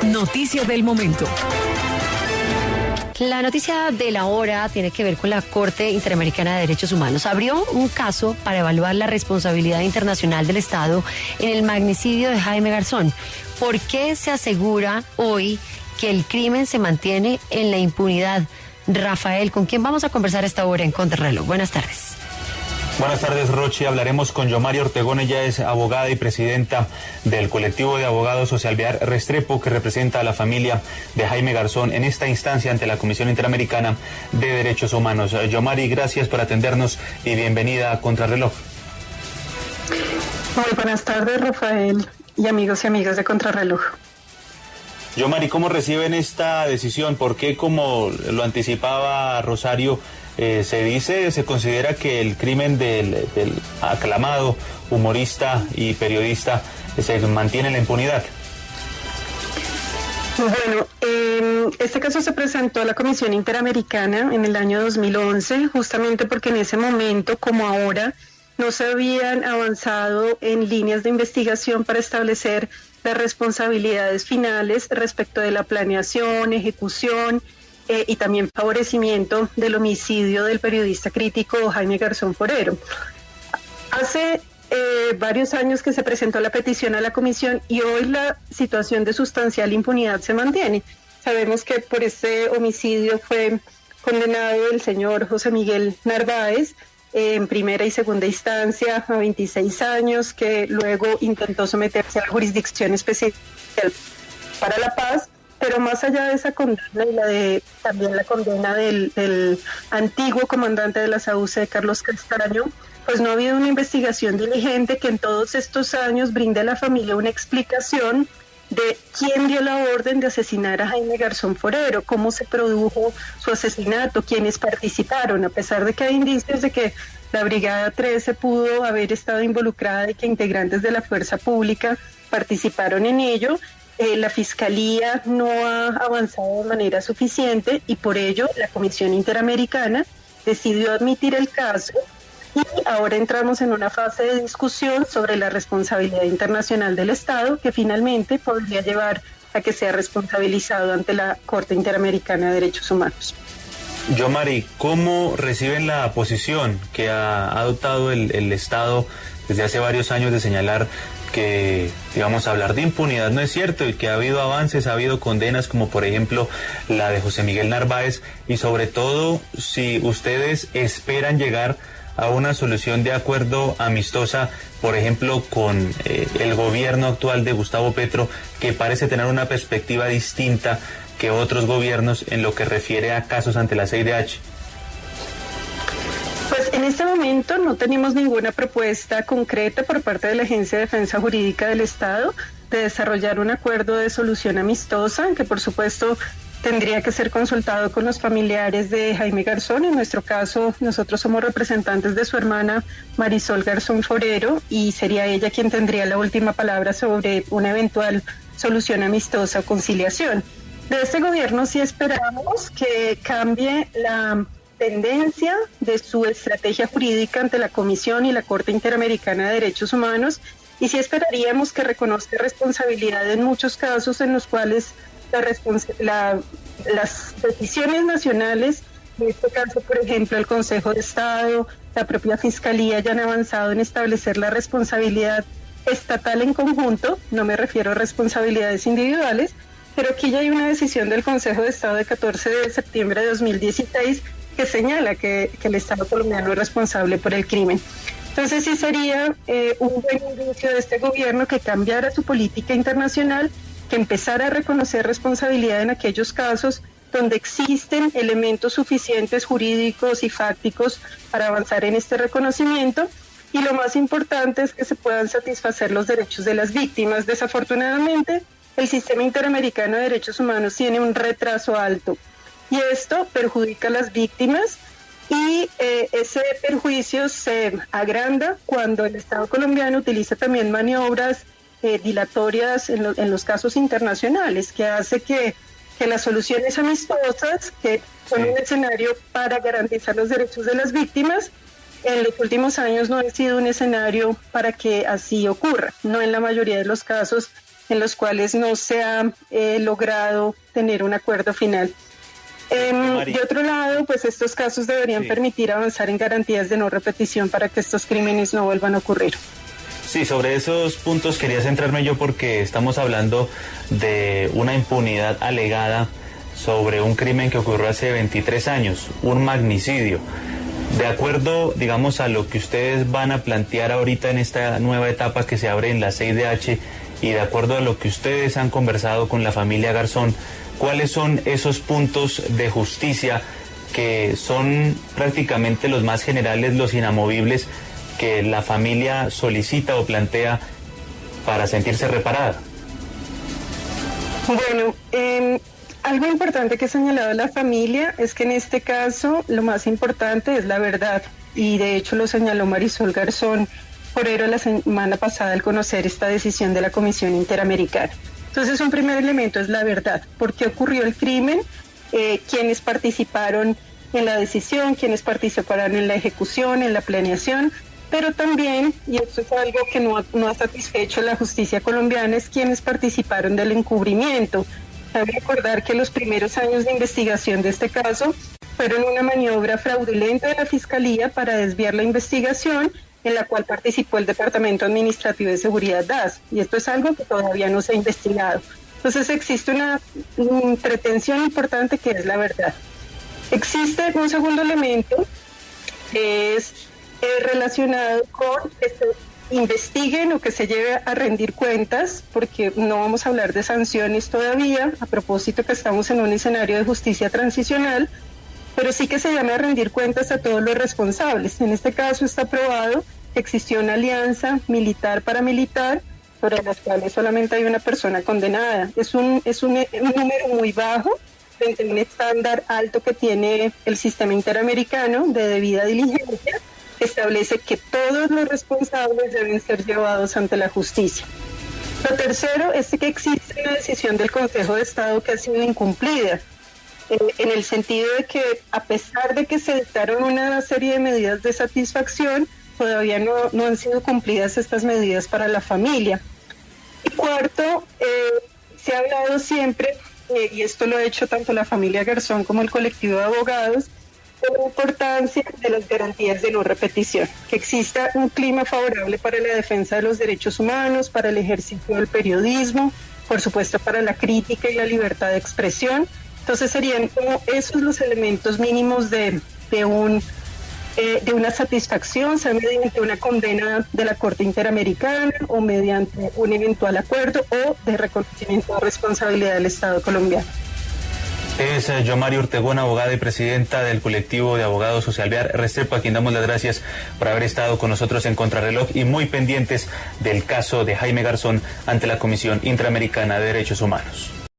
Noticia del momento. La noticia de la hora tiene que ver con la Corte Interamericana de Derechos Humanos. Abrió un caso para evaluar la responsabilidad internacional del Estado en el magnicidio de Jaime Garzón. ¿Por qué se asegura hoy que el crimen se mantiene en la impunidad? Rafael, ¿con quién vamos a conversar a esta hora en Contrarreloj? Buenas tardes. Buenas tardes, Rochi. Hablaremos con Yomari Ortegón. Ella es abogada y presidenta del colectivo de abogados Socialvear Restrepo, que representa a la familia de Jaime Garzón en esta instancia ante la Comisión Interamericana de Derechos Humanos. Yomari, gracias por atendernos y bienvenida a Contrarreloj. Muy buenas tardes, Rafael, y amigos y amigas de Contrarreloj. Yomari, ¿cómo reciben esta decisión? ¿Por qué, como lo anticipaba Rosario, se considera que el crimen del aclamado humorista y periodista se mantiene en la impunidad? Bueno, este caso se presentó a la Comisión Interamericana en el año 2011, justamente porque en ese momento, como ahora, no se habían avanzado en líneas de investigación para establecer las responsabilidades finales respecto de la planeación, ejecución y también favorecimiento del homicidio del periodista crítico Jaime Garzón Forero. Hace varios años que se presentó la petición a la comisión y hoy la situación de sustancial impunidad se mantiene. Sabemos que por este homicidio fue condenado el señor José Miguel Narváez en primera y segunda instancia a 26 años, que luego intentó someterse a la Jurisdicción Especial para la Paz. Pero más allá de esa condena y también la condena del antiguo comandante de la SAUCE, Carlos Castaño, pues no ha habido una investigación diligente que en todos estos años brinde a la familia una explicación de quién dio la orden de asesinar a Jaime Garzón Forero, cómo se produjo su asesinato, quiénes participaron, a pesar de que hay indicios de que la Brigada 13 pudo haber estado involucrada y que integrantes de la fuerza pública participaron en ello. La Fiscalía no ha avanzado de manera suficiente y por ello la Comisión Interamericana decidió admitir el caso y ahora entramos en una fase de discusión sobre la responsabilidad internacional del Estado, que finalmente podría llevar a que sea responsabilizado ante la Corte Interamericana de Derechos Humanos. Yomari, ¿cómo reciben la posición que ha adoptado el Estado desde hace varios años de señalar que, digamos, hablar de impunidad no es cierto y que ha habido avances, ha habido condenas como por ejemplo la de José Miguel Narváez, y sobre todo si ustedes esperan llegar a una solución de acuerdo amistosa, por ejemplo, con el gobierno actual de Gustavo Petro, que parece tener una perspectiva distinta que otros gobiernos en lo que refiere a casos ante la CIDH? Pues en este momento no tenemos ninguna propuesta concreta por parte de la Agencia de Defensa Jurídica del Estado de desarrollar un acuerdo de solución amistosa, que por supuesto tendría que ser consultado con los familiares de Jaime Garzón. En nuestro caso, nosotros somos representantes de su hermana Marisol Garzón Forero y sería ella quien tendría la última palabra sobre una eventual solución amistosa o conciliación. De este gobierno sí esperamos que cambie la tendencia de su estrategia jurídica ante la Comisión y la Corte Interamericana de Derechos Humanos, y sí esperaríamos que reconozca responsabilidad en muchos casos en los cuales las decisiones nacionales, en este caso por ejemplo el Consejo de Estado, la propia Fiscalía, ya han avanzado en establecer la responsabilidad estatal en conjunto, no me refiero a responsabilidades individuales, pero aquí ya hay una decisión del Consejo de Estado de 14 de septiembre de 2016 que señala que el Estado colombiano es responsable por el crimen. Entonces sí sería un buen indicio de este gobierno que cambiara su política internacional, que empezara a reconocer responsabilidad en aquellos casos donde existen elementos suficientes jurídicos y fácticos para avanzar en este reconocimiento, y lo más importante es que se puedan satisfacer los derechos de las víctimas. Desafortunadamente, el sistema interamericano de derechos humanos tiene un retraso alto y esto perjudica a las víctimas, y ese perjuicio se agranda cuando el Estado colombiano utiliza también maniobras dilatorias en los casos internacionales, que hace que las soluciones amistosas, que son un escenario para garantizar los derechos de las víctimas, en los últimos años no ha sido un escenario para que así ocurra. No en la mayoría de los casos en los cuales no se ha logrado tener un acuerdo final. De otro lado, pues estos casos deberían permitir avanzar en garantías de no repetición para que estos crímenes no vuelvan a ocurrir. Sí, sobre esos puntos quería centrarme yo porque estamos hablando de una impunidad alegada sobre un crimen que ocurrió hace 23 años, un magnicidio. De acuerdo, digamos, a lo que ustedes van a plantear ahorita en esta nueva etapa que se abre en la CIDH y de acuerdo a lo que ustedes han conversado con la familia Garzón, ¿cuáles son esos puntos de justicia que son prácticamente los más generales, los inamovibles que la familia solicita o plantea para sentirse reparada? Bueno, algo importante que ha señalado la familia es que en este caso lo más importante es la verdad, y de hecho lo señaló Marisol Garzón Forero la semana pasada al conocer esta decisión de la Comisión Interamericana. Entonces, un primer elemento es la verdad, por qué ocurrió el crimen, quiénes participaron en la decisión, quiénes participaron en la ejecución, en la planeación, pero también, y esto es algo que no ha satisfecho la justicia colombiana, es quiénes participaron del encubrimiento. Cabe recordar que los primeros años de investigación de este caso fueron una maniobra fraudulenta de la Fiscalía para desviar la investigación, en la cual participó el Departamento Administrativo de Seguridad DAS, y esto es algo que todavía no se ha investigado. Entonces existe una pretensión importante que es la verdad. Existe un segundo elemento que es relacionado con que se investiguen o que se lleve a rendir cuentas, porque no vamos a hablar de sanciones todavía, a propósito que estamos en un escenario de justicia transicional, pero sí que se llame a rendir cuentas a todos los responsables. En este caso está probado que existió una alianza militar-paramilitar sobre las cuales solamente hay una persona condenada. Es un número muy bajo frente a un estándar alto que tiene el sistema interamericano de debida diligencia. Establece que todos los responsables deben ser llevados ante la justicia. Lo tercero es que existe una decisión del Consejo de Estado que ha sido incumplida, en el sentido de que a pesar de que se dictaron una serie de medidas de satisfacción, todavía no han sido cumplidas estas medidas para la familia. Y cuarto, se ha hablado siempre, y esto lo ha hecho tanto la familia Garzón como el colectivo de abogados, de la importancia de las garantías de no repetición, que exista un clima favorable para la defensa de los derechos humanos, para el ejercicio del periodismo, por supuesto para la crítica y la libertad de expresión. Entonces serían como esos los elementos mínimos de una satisfacción, sea mediante una condena de la Corte Interamericana o mediante un eventual acuerdo o de reconocimiento de responsabilidad del Estado colombiano. Es Yomari Ortegón, abogada y presidenta del colectivo de abogados Socialviar Restrepo, a quien damos las gracias por haber estado con nosotros en Contrarreloj y muy pendientes del caso de Jaime Garzón ante la Comisión Interamericana de Derechos Humanos.